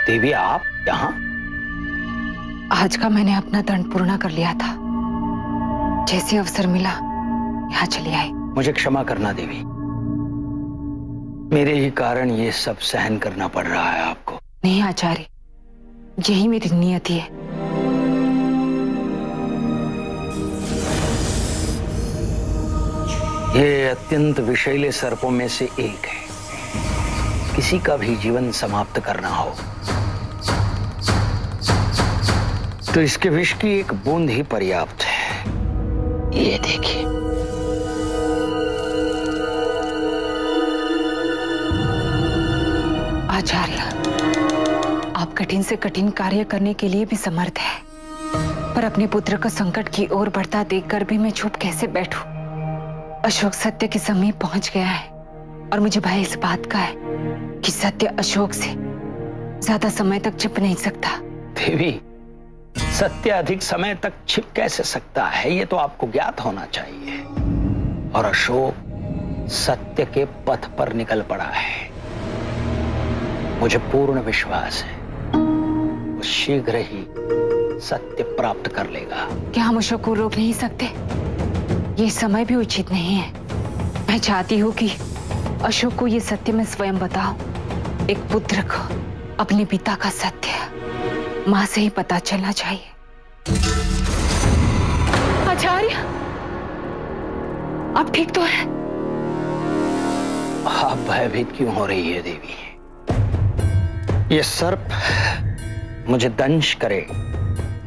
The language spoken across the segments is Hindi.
देवी आप यहाँ? आज का मैंने अपना दंड पूर्ण कर लिया था। जैसे अवसर मिला यहाँ चली आई। मुझे क्षमा करना देवी, मेरे ही कारण ये सब सहन करना पड़ रहा है आपको। नहीं आचार्य, यही मेरी नियति है। ये अत्यंत विषैले सर्पों में से एक है। किसी का भी जीवन समाप्त करना हो तो इसके विष की एक बूंद ही पर्याप्त है। ये देखिए। आचार्य, आप कठिन से कठिन कार्य करने के लिए भी समर्थ है, पर अपने पुत्र का संकट की ओर बढ़ता देखकर भी मैं चुप कैसे बैठूं? अशोक सत्य के समीप पहुंच गया है और मुझे भय इस बात का है कि सत्य अशोक से ज्यादा समय तक छिप नहीं सकता। देवी, सत्य अधिक समय तक छिप कैसे सकता है, ये तो आपको ज्ञात होना चाहिए। और अशोक सत्य के पथ पर निकल पड़ा है। मुझे पूर्ण विश्वास है वो शीघ्र ही सत्य प्राप्त कर लेगा। क्या हम अशोक को रोक नहीं सकते? ये समय भी उचित नहीं है। मैं चाहती हूँ कि अशोक को ये सत्य मैं स्वयं बताऊं। एक पुत्र को अपने पिता का सत्य माँ से ही पता चलना चाहिए। आचार्य, आप ठीक तो हैं? आप भयभीत क्यों हो रही है देवी? ये सर्प मुझे दंश करे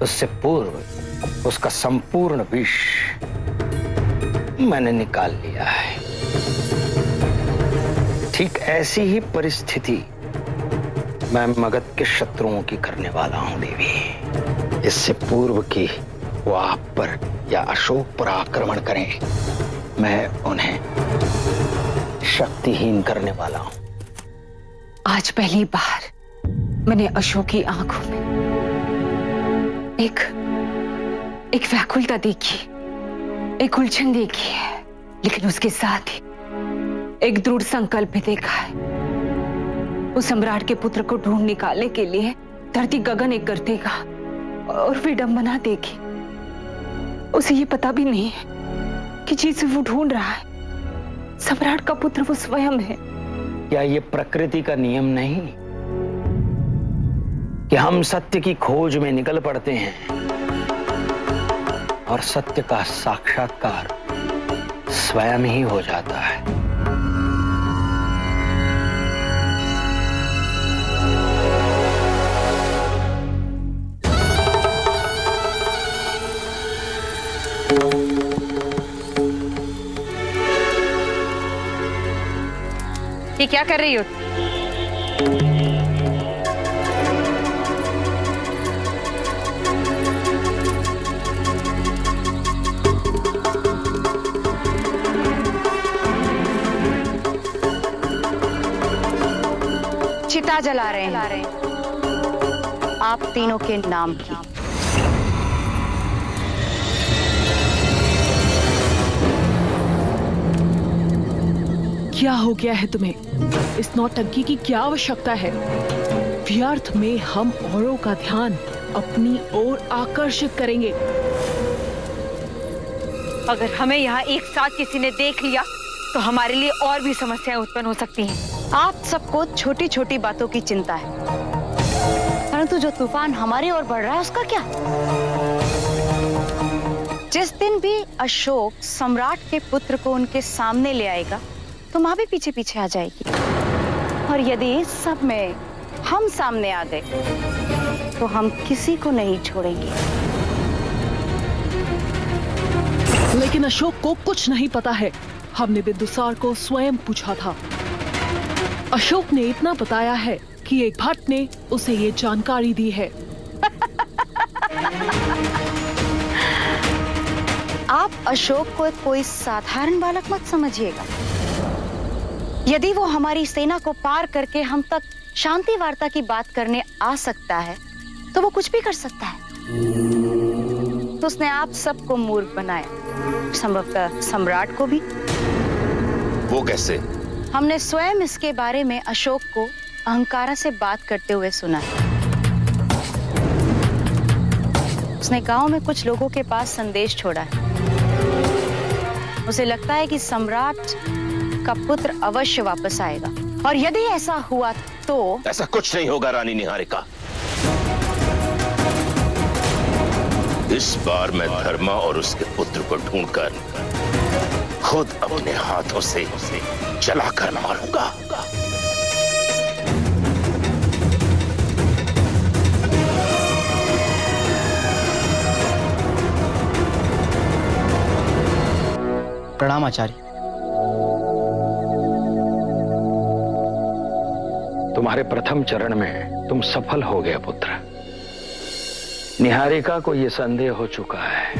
उससे पूर्व उसका संपूर्ण विष मैंने निकाल लिया है। ठीक ऐसी ही परिस्थिति मैं मगध के शत्रुओं की करने वाला हूं देवी। इससे पूर्व कि वो आप पर या अशोक पर आक्रमण करें, मैं उन्हें शक्तिहीन करने वाला हूं। आज पहली बार मैंने अशोक की आंखों में एक व्याकुलता देखी, एक उलझन देखी है, लेकिन उसके साथ ही एक दृढ़ संकल्प भी देखा है। वो सम्राट के पुत्र को ढूंढ निकालने के लिए धरती गगन एक कर देगा और विडंबना देगी। उसे ये पता भी नहीं है कि जिसे वो ढूंढ रहा है सम्राट का पुत्र वो स्वयं है। क्या ये प्रकृति का नियम नहीं कि हम सत्य की खोज में निकल पड़ते हैं और सत्य का साक्षात्कार स्वयं ही हो जाता है? ये क्या कर रही हो? चिता जला रहे हैं आप तीनों के नाम की। क्या हो गया है तुम्हें? इस नौटंकी की क्या आवश्यकता है? व्यर्थ में हम औरों का ध्यान अपनी ओर आकर्षित करेंगे। अगर हमें यहाँ एक साथ किसी ने देख लिया तो हमारे लिए और भी समस्याएं उत्पन्न हो सकती हैं। आप सबको छोटी छोटी बातों की चिंता है, परंतु जो तूफान हमारे ओर बढ़ रहा है उसका क्या? जिस दिन भी अशोक सम्राट के पुत्र को उनके सामने ले आएगा तो माँ भी पीछे पीछे आ जाएगी, और यदि इस सब में हम सामने आ गए तो हम किसी को नहीं छोड़ेंगे। लेकिन अशोक को कुछ नहीं पता है। हमने बिंदुसार को स्वयं पूछा था। अशोक ने इतना बताया है कि एक भट्ट ने उसे ये जानकारी दी है। आप अशोक को कोई साधारण बालक मत समझिएगा। यदि वो हमारी सेना को पार करके हम तक शांति वार्ता की बात करने आ सकता है तो वो कुछ भी कर सकता है। तो उसने आप सबको मूर्ख बनाया, संभवतः सम्राट को भी। वो कैसे? हमने स्वयं इसके बारे में अशोक को अहंकारा से बात करते हुए सुना है। उसने गांव में कुछ लोगों के पास संदेश छोड़ा है। उसे लगता है कि सम्राट का पुत्र अवश्य वापस आएगा, और यदि ऐसा हुआ तो ऐसा कुछ नहीं होगा रानी निहारिका। इस बार मैं धर्मा और उसके पुत्र को ढूंढकर खुद अपने हाथों से जलाकर मारूंगा। प्रणाम आचार्य। तुम्हारे प्रथम चरण में तुम सफल हो गए पुत्र। निहारिका को यह संदेह हो चुका है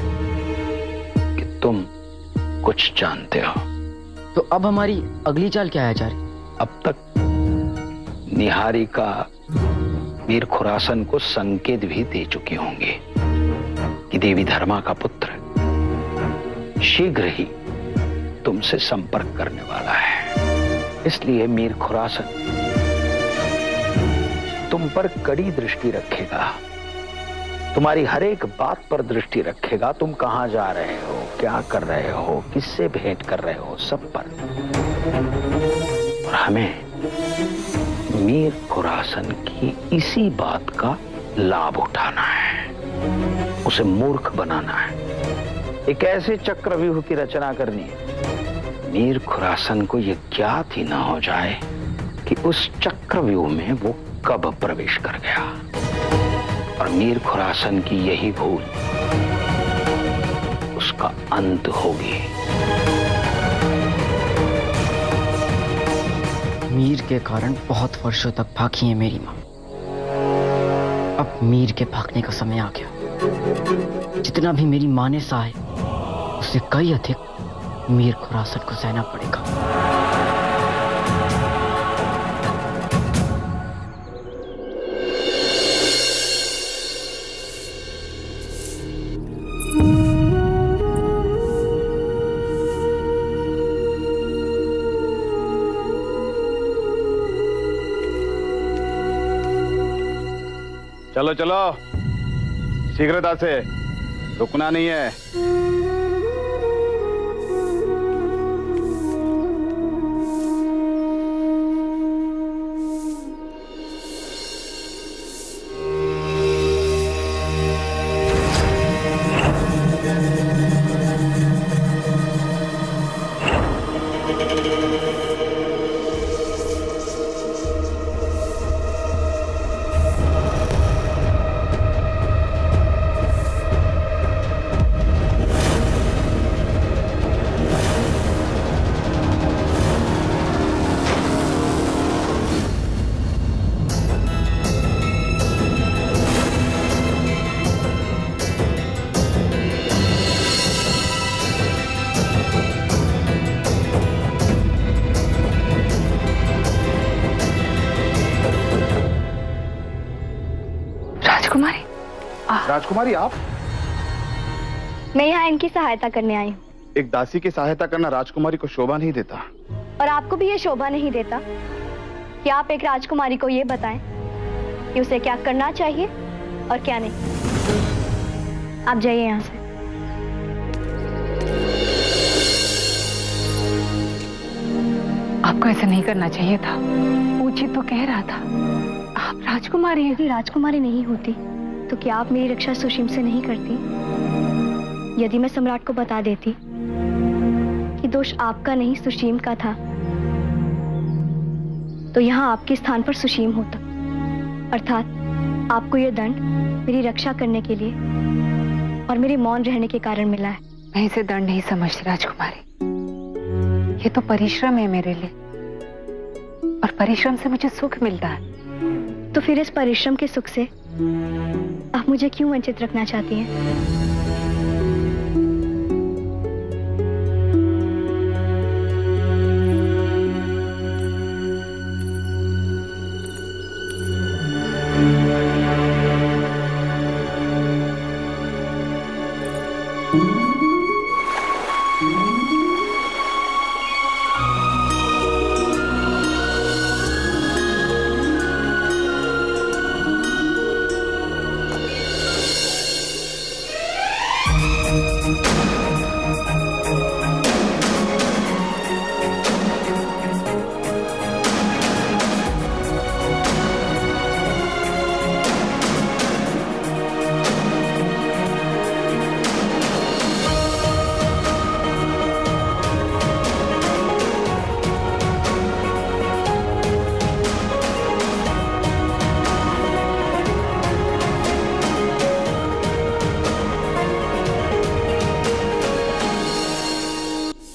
कि तुम कुछ जानते हो। तो अब हमारी अगली चाल क्या है आचार्य? अब तक निहारिका वीर खुरासन को संकेत भी दे चुकी होंगी कि देवी धर्मा का पुत्र शीघ्र ही तुमसे संपर्क करने वाला है। इसलिए मीर खुरासन तुम पर कड़ी दृष्टि रखेगा, तुम्हारी हर एक बात पर दृष्टि रखेगा। तुम कहां जा रहे हो, क्या कर रहे हो, किससे भेंट कर रहे हो, सब पर। और हमें मीर खुरासन की इसी बात का लाभ उठाना है, उसे मूर्ख बनाना है, एक ऐसे चक्रव्यूह की रचना करनी है मीर खुरासन को यह ज्ञात ही ना हो जाए कि उस चक्रव्यूह में वो कब प्रवेश कर गया। और मीर खुरासन की यही भूल उसका अंत होगी। मीर के कारण बहुत वर्षों तक भागी है मेरी मां। अब मीर के भागने का समय आ गया। जितना भी मेरी मां ने सहा है उससे कई अधिक मीर खुरासन को सहना पड़ेगा। चलो चलो शीघ्रता से, रुकना नहीं है। राजकुमारी आप? मैं यहाँ इनकी सहायता करने आई हूँ। एक दासी की सहायता करना राजकुमारी को शोभा नहीं देता। और आपको भी ये शोभा नहीं देता कि आप एक राजकुमारी को ये बताएं कि उसे क्या करना चाहिए और क्या नहीं। आप जाइए यहाँ से। आपको ऐसा नहीं करना चाहिए था। उचित तो कह रहा था। आप राजकुमारी हैं। यदि राजकुमारी नहीं होती तो क्या आप मेरी रक्षा सुशीम से नहीं करती? यदि मैं सम्राट को बता देती कि दोष आपका नहीं सुशीम का था, तो यहाँ आपके स्थान पर सुशीम होता। अर्थात आपको यह दंड मेरी रक्षा करने के लिए और मेरे मौन रहने के कारण मिला है। मैं इसे दंड नहीं समझती राजकुमारी। ये तो परिश्रम है मेरे लिए, और परिश्रम से मुझे सुख मिलता है। तो फिर इस परिश्रम के सुख से आप मुझे क्यों वंचित रखना चाहती हैं?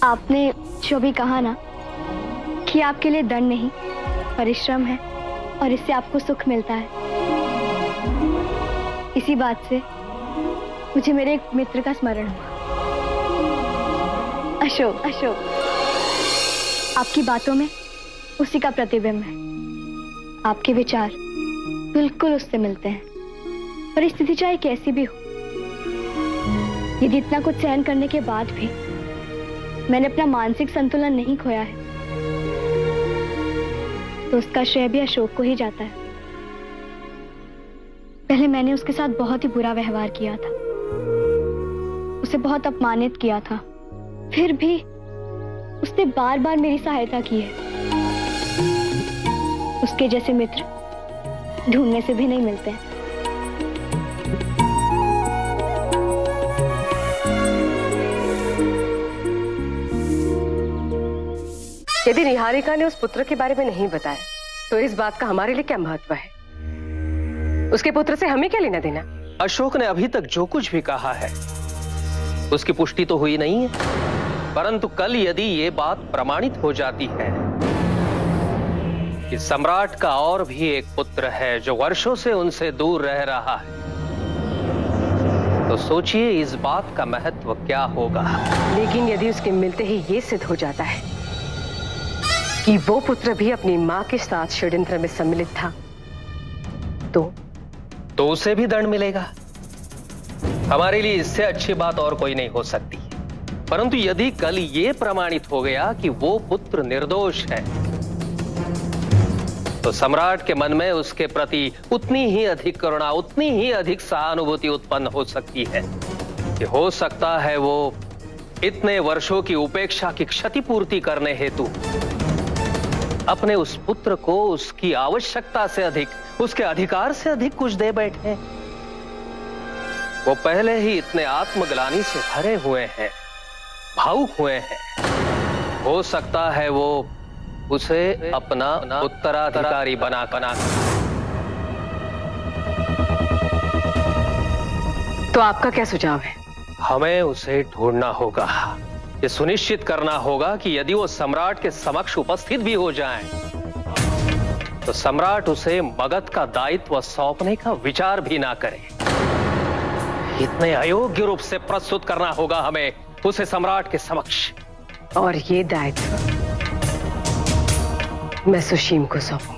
आपने जो भी कहा ना कि आपके लिए दंड नहीं परिश्रम है और इससे आपको सुख मिलता है, इसी बात से मुझे मेरे एक मित्र का स्मरण हुआ। अशोक, आपकी बातों में उसी का प्रतिबिंब है। आपके विचार बिल्कुल उससे मिलते हैं। परिस्थिति चाहे कैसी भी हो, यदि इतना कुछ सहन करने के बाद भी मैंने अपना मानसिक संतुलन नहीं खोया है, तो उसका श्रेय भी अशोक को ही जाता है। पहले मैंने उसके साथ बहुत ही बुरा व्यवहार किया था, उसे बहुत अपमानित किया था, फिर भी उसने बार बार मेरी सहायता की है। उसके जैसे मित्र ढूंढने से भी नहीं मिलते हैं। यदि निहारिका ने उस पुत्र के बारे में नहीं बताया तो इस बात का हमारे लिए क्या महत्व है? उसके पुत्र से हमें क्या लेना देना? अशोक ने अभी तक जो कुछ भी कहा है उसकी पुष्टि तो हुई नहीं है, परंतु कल यदि ये बात प्रमाणित हो जाती है कि सम्राट का और भी एक पुत्र है जो वर्षों से उनसे दूर रह रहा है, तो सोचिए इस बात का महत्व क्या होगा। लेकिन यदि उसके मिलते ही ये सिद्ध हो जाता है कि वो पुत्र भी अपनी मां के साथ षड्यंत्र में सम्मिलित था, तो उसे भी दंड मिलेगा। हमारे लिए इससे अच्छी बात और कोई नहीं हो सकती। परंतु यदि कल ये प्रमाणित हो गया कि वो पुत्र निर्दोष है, तो सम्राट के मन में उसके प्रति उतनी ही अधिक करुणा, उतनी ही अधिक सहानुभूति उत्पन्न हो सकती है कि हो सकता है वो इतने वर्षों की उपेक्षा की क्षतिपूर्ति करने हेतु अपने उस पुत्र को उसकी आवश्यकता से अधिक, उसके अधिकार से अधिक कुछ दे बैठे। वो पहले ही इतने आत्मग्लानि से भरे हुए हैं, भावुक हुए हैं। हो सकता है वो उसे अपना उत्तराधिकारी बना। तो आपका क्या सुझाव है? हमें उसे ढूंढना होगा। ये सुनिश्चित करना होगा कि यदि वो सम्राट के समक्ष उपस्थित भी हो जाएं, तो सम्राट उसे मगध का दायित्व सौंपने का विचार भी ना करे। इतने अयोग्य रूप से प्रस्तुत करना होगा हमें उसे सम्राट के समक्ष। और ये दायित्व मैं सुशीम को सौंपूंगा।